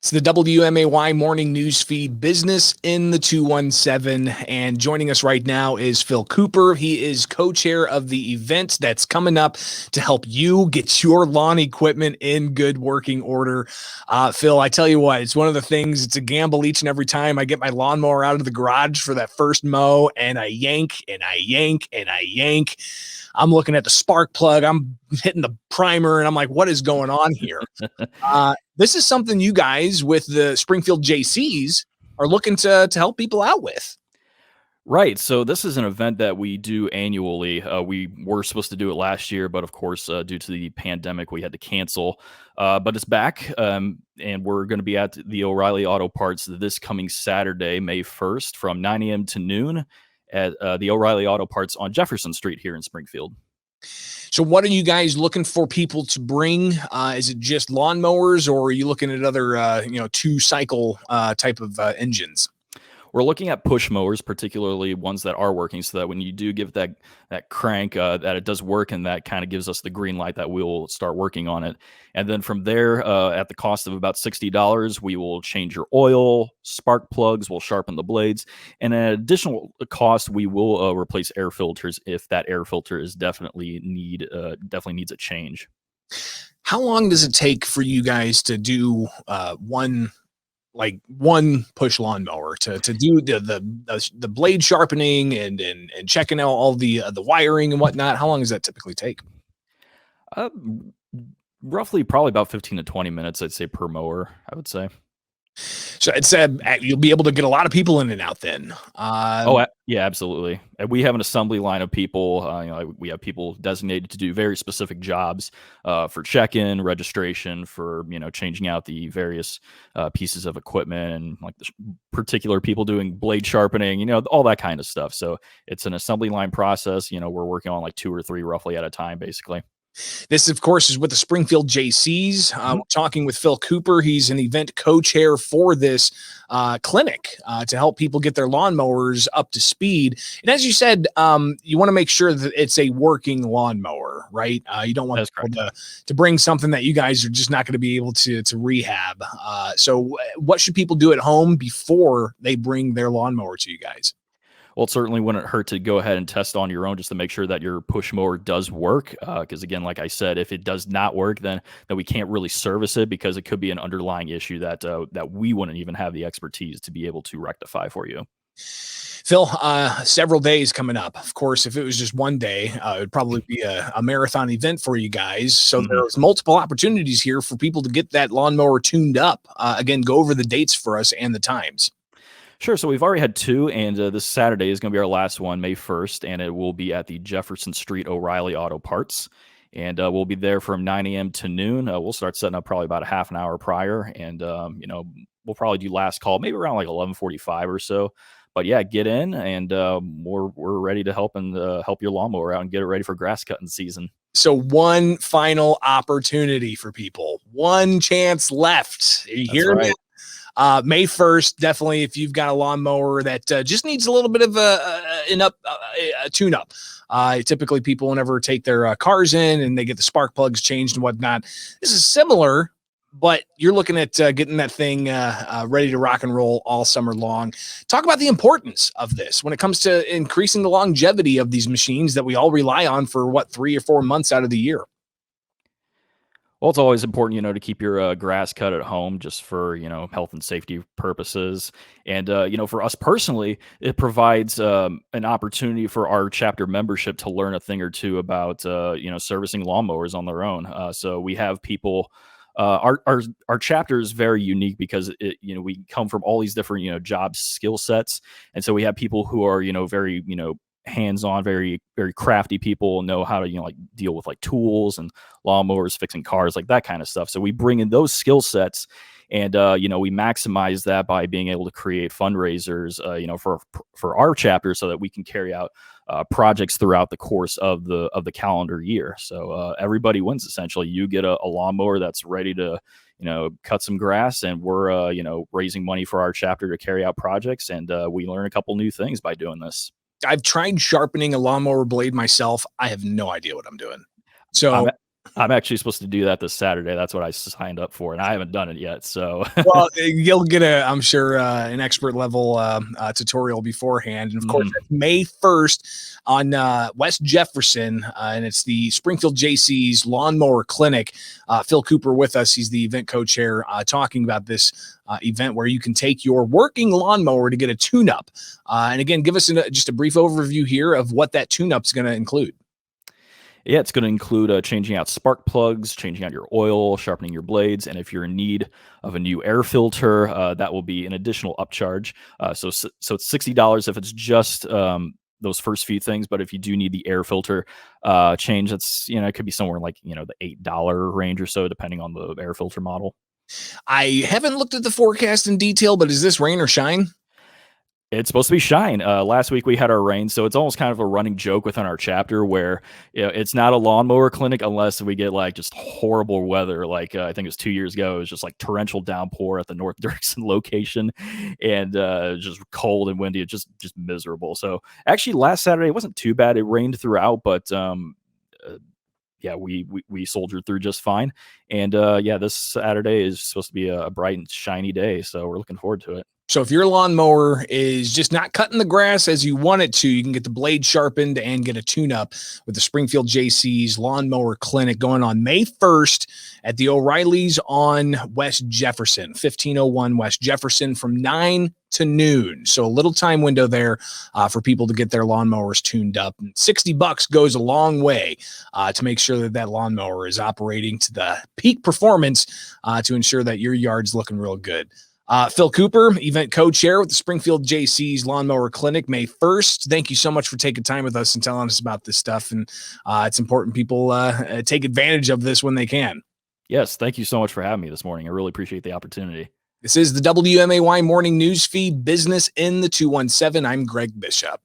It's the WMAY morning news feed, Business in the 217. And joining us right now is Phil Cooper. He is co-chair of the event that's coming up to help you get your lawn equipment in good working order. Phil, I tell you what, it's one of the things, it's a gamble each and every time I get my lawnmower out of the garage for that first mow, and I yank and I yank and I yank. I'm looking at the spark plug. I'm hitting the primer, and I'm like, what is going on here? This is something you guys with the Springfield Jaycees are looking to help people out with. Right. So this is an event that we do annually. We were supposed to do it last year, but of course, due to the pandemic, we had to cancel. But it's back, and we're going to be at the O'Reilly Auto Parts this coming Saturday, May 1st, from 9 a.m. to noon at the O'Reilly Auto Parts on Jefferson Street here in Springfield. So what are you guys looking for people to bring? Is it just lawnmowers, or are you looking at other, two-cycle type of engines? We're looking at push mowers, particularly ones that are working, so that when you do give that crank, that it does work, and that kind of gives us the green light that we'll start working on it. And then from there, at the cost of about $60, we will change your oil, spark plugs, we'll sharpen the blades, and an additional cost, we will replace air filters if that air filter is definitely needs a change. How long does it take for you guys to do one push lawnmower to do the blade sharpening and checking out all the wiring and whatnot? How long does that typically take? Uh, Roughly, probably about 15 to 20 minutes, I'd say, per mower, I would say. So it's you'll be able to get a lot of people in and out then. Yeah, absolutely. And we have an assembly line of people. We have people designated to do very specific jobs for check-in, registration, for changing out the various pieces of equipment, and like the particular people doing blade sharpening, all that kind of stuff. So it's an assembly line process. We're working on like 2 or 3 roughly at a time, basically. This, of course, is with the Springfield Jaycees. We're talking with Phil Cooper. He's an event co-chair for this clinic to help people get their lawnmowers up to speed. And as you said, you want to make sure that it's a working lawnmower, right? You don't want people to bring something that you guys are just not going to be able to rehab. So what should people do at home before they bring their lawnmower to you guys? Well, it certainly wouldn't hurt to go ahead and test on your own just to make sure that your push mower does work. Because again, like I said, if it does not work, then we can't really service it, because it could be an underlying issue that we wouldn't even have the expertise to be able to rectify for you. Phil, several days coming up. Of course, if it was just one day, it would probably be a marathon event for you guys. So there's multiple opportunities here for people to get that lawnmower tuned up. Again, go over the dates for us and the times. Sure. So we've already had 2, and this Saturday is going to be our last one, May 1st, and it will be at the Jefferson Street O'Reilly Auto Parts. And we'll be there from 9 a.m. to noon. We'll start setting up probably about a half an hour prior, and we'll probably do last call maybe around like 11:45 or so. But yeah, get in, and we're ready to help your lawnmower out and get it ready for grass cutting season. So one final opportunity for people, one chance left. Are you hearing me? May 1st, definitely, if you've got a lawnmower that just needs a little bit of a tune-up. Typically, people whenever take their cars in and they get the spark plugs changed and whatnot, this is similar, but you're looking at getting that thing ready to rock and roll all summer long. Talk about the importance of this when it comes to increasing the longevity of these machines that we all rely on for, 3 or 4 months out of the year. Well, it's always important, to keep your grass cut at home, just for, health and safety purposes. And, for us personally, it provides an opportunity for our chapter membership to learn a thing or two about, servicing lawnmowers on their own. So we have people, our chapter is very unique because we come from all these different, job skill sets. And so we have people who are, very, hands-on, very, very crafty people, know how to deal with like tools and lawnmowers, fixing cars, like that kind of stuff. So we bring in those skill sets, and we maximize that by being able to create fundraisers for our chapter, so that we can carry out projects throughout the course of the calendar year. So everybody wins, essentially. You get a lawnmower that's ready to cut some grass, and we're raising money for our chapter to carry out projects, and we learn a couple new things by doing this. I've tried sharpening a lawnmower blade myself. I have no idea what I'm doing. So I'm actually supposed to do that this Saturday. That's what I signed up for, and I haven't done it yet. So, Well, you'll get I'm sure, an expert level tutorial beforehand. And of course, mhm. that's May 1st on West Jefferson, and it's the Springfield Jaycees Lawn Mower Clinic. Phil Cooper with us. He's the event co-chair, talking about this event where you can take your working lawnmower to get a tune-up. And again, give us just a brief overview here of what that tune-up is going to include. Yeah, it's going to include changing out spark plugs, changing out your oil, sharpening your blades, and if you're in need of a new air filter, that will be an additional upcharge. So it's $60 if it's just those first few things, but if you do need the air filter change, that's it could be somewhere in like the $8 range or so, depending on the air filter model. I haven't looked at the forecast in detail, but is this rain or shine? It's supposed to be shine. Last week we had our rain, so it's almost kind of a running joke within our chapter where it's not a lawnmower clinic unless we get like just horrible weather. Like I think it was 2 years ago, it was just like torrential downpour at the North Dirksen location, and just cold and windy. It's just miserable. So actually, last Saturday it wasn't too bad. It rained throughout, but yeah, we soldiered through just fine. And yeah, this Saturday is supposed to be a bright and shiny day, so we're looking forward to it. So if your lawnmower is just not cutting the grass as you want it to, you can get the blade sharpened and get a tune-up with the Springfield Jaycees Lawn Mower Clinic going on May 1st at the O'Reilly's on West Jefferson, 1501 West Jefferson, from 9 to noon. So a little time window there for people to get their lawnmowers tuned up. And $60 goes a long way to make sure that that lawnmower is operating to the peak performance to ensure that your yard's looking real good. Phil Cooper, event co-chair with the Springfield Jaycees Lawn Mower Clinic, May 1st. Thank you so much for taking time with us and telling us about this stuff. And it's important people take advantage of this when they can. Yes, thank you so much for having me this morning. I really appreciate the opportunity. This is the WMAY Morning News Feed, Business in the 217. I'm Greg Bishop.